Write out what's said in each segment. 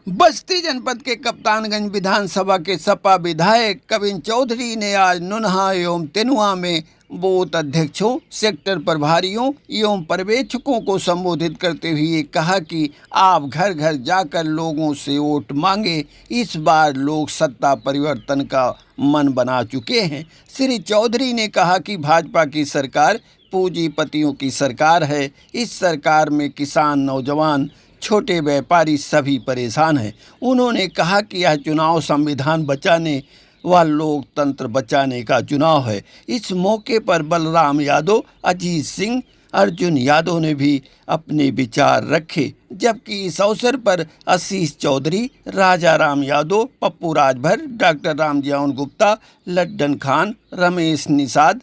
बस्ती जनपद के कप्तानगंज विधानसभा के सपा विधायक कविन चौधरी ने आज नुनहा एवं तेनुआ में बूथ अध्यक्षों, सेक्टर प्रभारियों एवं पर्यवेक्षकों को संबोधित करते हुए कहा कि आप घर घर जाकर लोगों से वोट मांगे। इस बार लोग सत्ता परिवर्तन का मन बना चुके हैं। श्री चौधरी ने कहा कि भाजपा की सरकार पूंजीपतियों की सरकार है। इस सरकार में किसान, नौजवान, छोटे व्यापारी सभी परेशान हैं। उन्होंने कहा कि यह चुनाव संविधान बचाने व लोकतंत्र बचाने का चुनाव है। इस मौके पर बलराम यादव, अजीत सिंह, अर्जुन यादव ने भी अपने विचार रखे, जबकि इस अवसर पर आशीष चौधरी, राजा राम यादव, पप्पू राजभर, डॉक्टर रामजीवन गुप्ता, लड्डन खान, रमेश निषाद,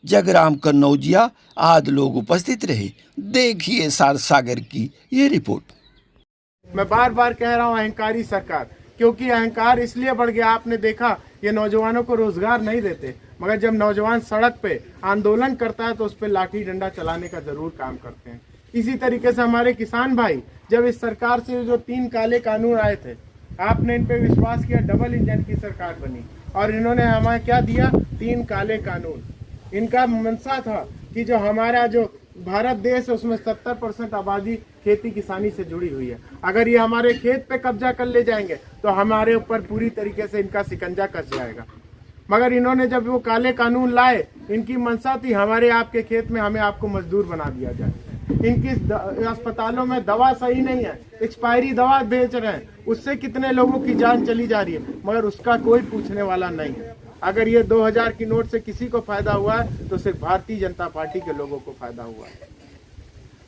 जगराम कन्नौजिया आदि लोग उपस्थित रहे। देखिए सागर की ये रिपोर्ट। मैं बार बार कह रहा हूँ अहंकारी सरकार, क्योंकि अहंकार इसलिए बढ़ गया। आपने देखा ये नौजवानों को रोजगार नहीं देते, मगर जब नौजवान सड़क पे आंदोलन करता है तो उस पर लाठी डंडा चलाने का जरूर काम करते हैं। इसी तरीके से हमारे किसान भाई, जब इस सरकार से जो 3 काले कानून आए थे, आपने इन पे विश्वास किया, डबल इंजन की सरकार बनी और इन्होंने हमें क्या दिया? 3 काले कानून। इनका मंशा था कि जो हमारा जो भारत देश है उसमें 70% आबादी खेती किसानी से जुड़ी हुई है। अगर ये हमारे खेत पे कब्जा कर ले जाएंगे तो हमारे ऊपर पूरी तरीके से इनका शिकंजा कस जाएगा। मगर इन्होंने जब वो काले कानून लाए, इनकी मंशा थी हमारे आपके खेत में हमें आपको मजदूर बना दिया जाए। इनकी अस्पतालों में दवा सही नहीं है, एक्सपायरी दवा बेच रहे हैं, उससे कितने लोगों की जान चली जा रही है, मगर उसका कोई पूछने वाला नहीं है। अगर ये 2000 की नोट से किसी को फायदा हुआ है तो सिर्फ भारतीय जनता पार्टी के लोगों को फायदा हुआ है।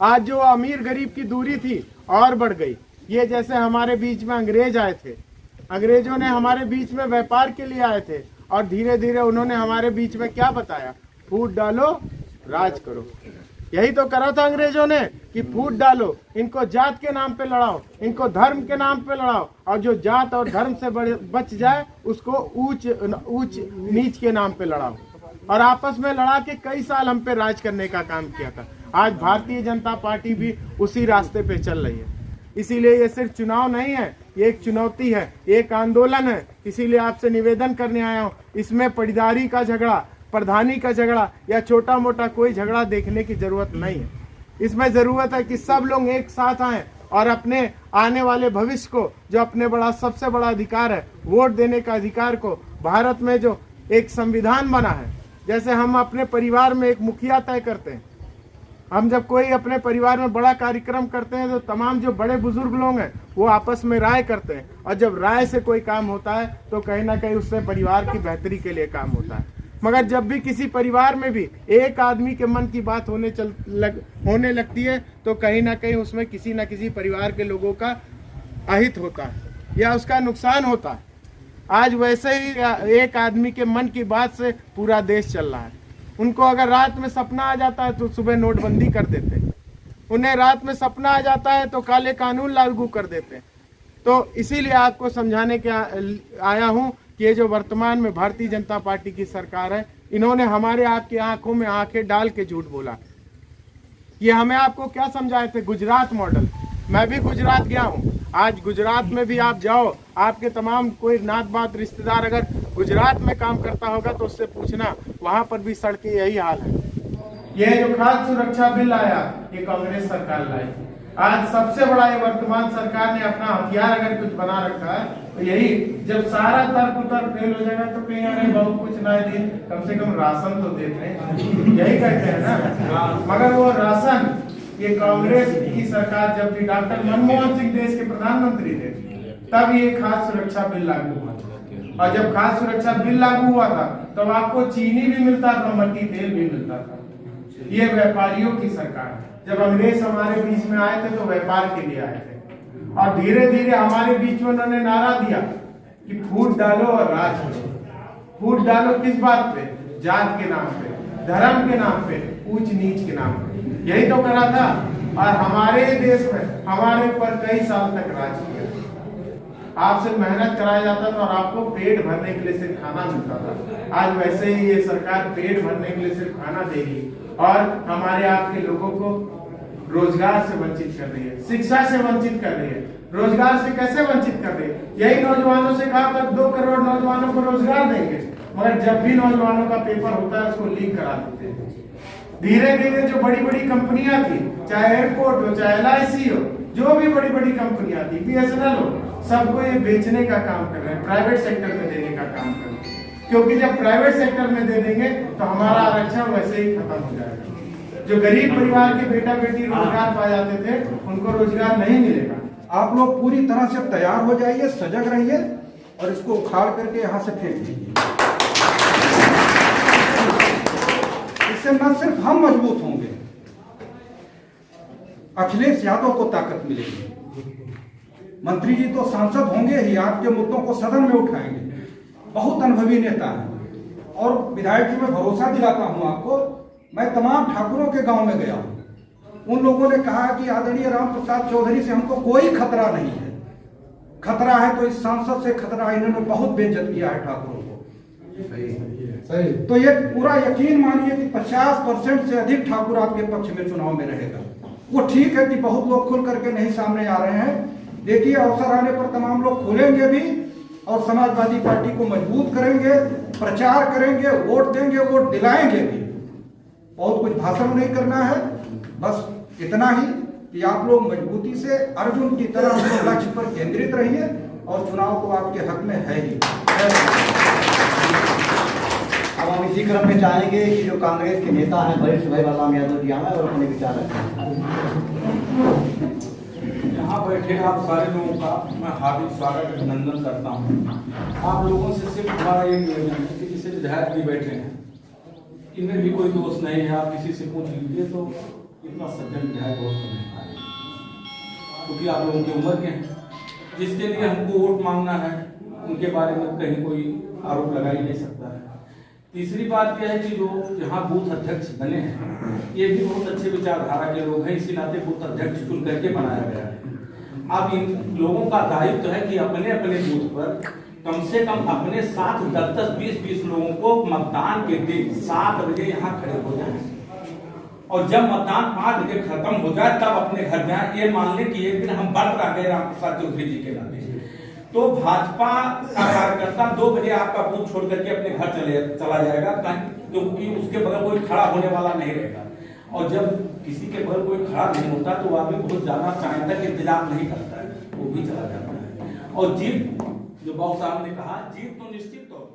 आज जो अमीर गरीब की दूरी थी और बढ़ गई। ये जैसे हमारे बीच में अंग्रेज आए थे, अंग्रेजों ने हमारे बीच में व्यापार के लिए आए थे और धीरे धीरे उन्होंने हमारे बीच में क्या बताया? फूट डालो, राज करो। यही तो करा था अंग्रेजों ने कि फूट डालो, इनको जात के नाम पे लड़ाओ, इनको धर्म के नाम पे लड़ाओ, और जो जात और धर्म से बच जाए उसको ऊंच नीच के नाम पे लड़ाओ। और आपस में लड़ा के कई साल हम पे राज करने का काम किया था। आज भारतीय जनता पार्टी भी उसी रास्ते पे चल रही है। इसीलिए ये सिर्फ चुनाव नहीं है, ये एक चुनौती है, एक आंदोलन है। इसीलिए आपसे निवेदन करने आया हूँ, इसमें पटीदारी का झगड़ा, प्रधानी का झगड़ा या छोटा मोटा कोई झगड़ा देखने की जरूरत नहीं है। इसमें जरूरत है कि सब लोग एक साथ आएं और अपने आने वाले भविष्य को, जो अपने सबसे बड़ा अधिकार है, वोट देने का अधिकार को, भारत में जो एक संविधान बना है, जैसे हम अपने परिवार में एक मुखिया तय करते हैं, हम जब कोई अपने परिवार में बड़ा कार्यक्रम करते हैं तो तमाम जो बड़े बुजुर्ग लोग हैं वो आपस में राय करते हैं, और जब राय से कोई काम होता है तो कहीं ना कहीं उससे परिवार की बेहतरी के लिए काम होता है। मगर जब भी किसी परिवार में भी एक आदमी के मन की बात होने लगती है तो कहीं ना कहीं उसमें किसी न किसी परिवार के लोगों का अहित होता है या उसका नुकसान होता है। आज वैसे ही एक आदमी के मन की बात से पूरा देश चल रहा है। उनको अगर रात में सपना आ जाता है तो सुबह नोटबंदी कर देते हैं, उन्हें रात में सपना आ जाता है तो काले कानून लागू कर देते हैं। तो इसीलिए आपको समझाने के आया हूं कि ये जो वर्तमान में भारतीय जनता पार्टी की सरकार है, इन्होंने हमारे आपकी आंखों में आंखें डाल के झूठ बोला। ये हमें आपको क्या समझाए थे? गुजरात मॉडल। मैं भी गुजरात गया हूँ। आज गुजरात में भी आप जाओ, आपके तमाम कोई नात बात रिश्तेदार अगर गुजरात में काम करता होगा तो उससे पूछना, वहां पर भी सड़कें यही हाल है। यह जो खाद्य सुरक्षा बिल आया, ये कांग्रेस सरकार लाई। आज सबसे बड़ा ये वर्तमान सरकार ने अपना हथियार अगर कुछ बना रखा है तो यही, जब सारा तर्क उतर फेल हो जाएगा तो कहीं अरे बहुत कुछ ना दिन कम से कम राशन तो देते हैं, यही कहते हैं ना। मगर वो राशन, ये कांग्रेस की सरकार जब भी डॉक्टर मनमोहन सिंह देश के प्रधानमंत्री थे तब ये खाद्य सुरक्षा बिल लागू हुआ, और जब खाद्य सुरक्षा बिल लागू हुआ था तब आपको चीनी भी मिलता था, मट्टी तेल भी मिलता था। ये व्यापारियों की सरकार है। जब अंग्रेज हमारे बीच में आए थे तो व्यापार के लिए आए थे, और धीरे धीरे हमारे बीच में उन्होंने नारा दिया कि फूट डालो और राज करो। फूट डालो किस बात पे? जात के नाम पे, धर्म के नाम पे, ऊंच नीच के नाम पे। यही तो करा था, और हमारे देश में हमारे ऊपर कई साल तक राज किया। आपसे मेहनत कराया जाता था और आपको पेट भरने के लिए सिर्फ खाना मिलता था। आज वैसे ही ये सरकार पेट भरने के लिए सिर्फ खाना देगी और हमारे आपके लोगों को रोजगार से वंचित कर रही है, शिक्षा से वंचित कर रही है। रोजगार से कैसे वंचित कर रहे हैं? यही नौजवानों से कहा था 2 करोड़ नौजवानों को रोजगार देंगे, मगर जब भी नौजवानों का पेपर होता है उसको लीक करा देते हैं। धीरे धीरे जो बड़ी बड़ी कंपनियां थी, चाहे एयरपोर्ट हो, चाहे LIC हो, जो भी बड़ी बड़ी कंपनियां थी, BSNL हो, सबको ये बेचने का काम कर रहे हैं, प्राइवेट सेक्टर में देने का काम कर रहे हैं। क्योंकि जब प्राइवेट सेक्टर में दे देंगे तो हमारा आरक्षण वैसे ही खत्म हो जाएगा। जो गरीब परिवार के बेटा बेटी रोजगार पा जाते थे, उनको रोजगार नहीं मिलेगा। आप लोग पूरी तरह से तैयार हो जाइए, सजग रहिए और इसको उखाड़ करके यहाँ से फेंक दीजिए। इससे न सिर्फ हम मजबूत होंगे, अखिलेश यादव को ताकत मिलेगी। मंत्री जी तो सांसद होंगे ही, आपके मुद्दों को सदन में उठाएंगे। बहुत अनुभवी नेता है। और विधायक जी मैं भरोसा दिलाता हूं आपको, मैं तमाम ठाकुरों के गांव में गया हूं, उन लोगों ने कहा कि आदरणीय राम प्रसाद चौधरी से हमको कोई खतरा नहीं है। खतरा है तो इस सांसद से खतरा, इन्होंने बहुत बेइज्जत किया है ठाकुरों को। सही। तो ये पूरा यकीन मानिए कि 50% से अधिक ठाकुर आपके पक्ष में चुनाव में रहेगा। वो ठीक है कि बहुत लोग खुल करके नहीं सामने आ रहे हैं। देखिए अवसर आने पर तमाम लोग खुलेंगे भी और समाजवादी पार्टी को मजबूत करेंगे, प्रचार करेंगे, वोट देंगे, वोट दिलाएंगे भी। बहुत कुछ भाषण नहीं करना है, बस इतना ही कि आप लोग मजबूती से अर्जुन की तरह अपने लक्ष्य पर केंद्रित रहिए और चुनाव तो आपके हक में है ही। अब हम इसी क्रम में चाहेंगे कि जो कांग्रेस के नेता हैं वरिष्ठ भाई बलराम यादव जी आए और अपने विचार रखें। यहाँ बैठे आप सारे लोगों का मैं हार्दिक स्वागत अभिनंदन करता हूँ। आप लोगों से सिर्फ हमारा ये निवेदन है कि जैसे विधायक भी बैठे हैं, इनमें भी कोई दोष नहीं है। आप किसी से पूछ लीजिए तो इतना सज्जन विधायक दोस्त नहीं पाए, क्योंकि आप लोगों की उम्र के हैं। जिसके लिए हमको वोट मांगना है उनके बारे में कहीं कोई आरोप लगा ही नहीं सकता है। तीसरी बात यह है कि जो यहाँ बूथ अध्यक्ष बने हैं ये भी बहुत अच्छे विचारधारा के लोग हैं, इसी नाते बूथ अध्यक्ष चुन करके बनाया गया है। अब इन लोगों का दायित्व है कि अपने अपने बूथ पर कम से कम अपने साथ 10-10, 20-20 लोगों को मतदान के दिन 7 बजे यहाँ खड़े हो जाए और जब मतदान 5 बजे खत्म हो जाए तब अपने घर जाए। ये मान लें कि एक दिन हम व्रत रह गए राम प्रसाद चौधरी जी के नाते, तो भाजपा का कार्यकर्ता 2 बजे आपका बूथ छोड़ करके अपने घर चला जाएगा, क्योंकि उसके बगल कोई खड़ा होने वाला नहीं रहेगा। और जब किसी के बगल कोई खड़ा नहीं होता तो वो आदमी बहुत ज्यादा टाइम तक इंतजार नहीं करता है, वो भी चला जाता है। और जीत, जो बाबू साहब ने कहा, जीत तो निश्चित तौर